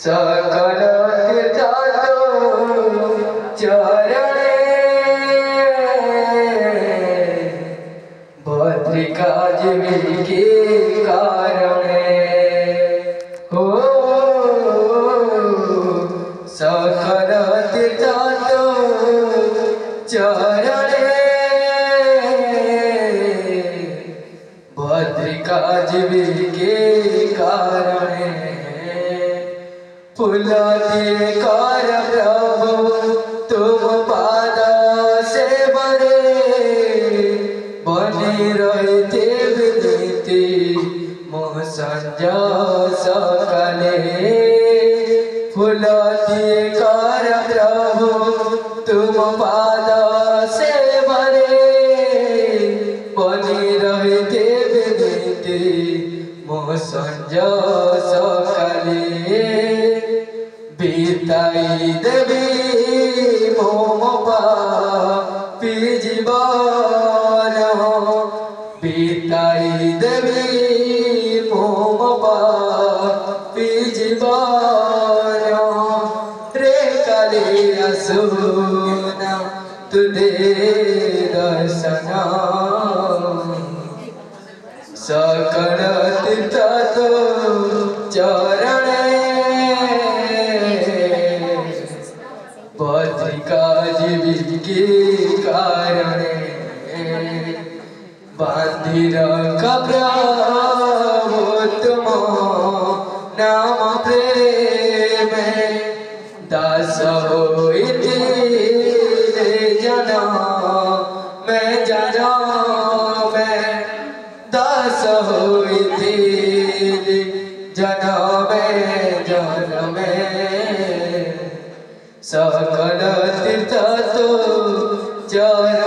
सकल चरणे भद्रिकाज के कारणे हो सकल चरणे भद्रिकाज के कारणे फूल दिए कर प्रभु तुम पाद से बड़े बने रहते विनीति मोह संजा सकले फूल दिए कर प्रभु तुम पाद से बड़े बने रहते विनीति मोह संजा सकले बीताई देवी मोम पापी जीवन बीताई देवी मोम पापी जीवन रे काली असुना तुदे दर्शना सकल तीर्थ चरणे भद्रिकाज के कारणे बांधिर प्रभु तुम नाम प्रेम दास होइति जना मैं दास होइति जना मैं सकल तीर्थ चरण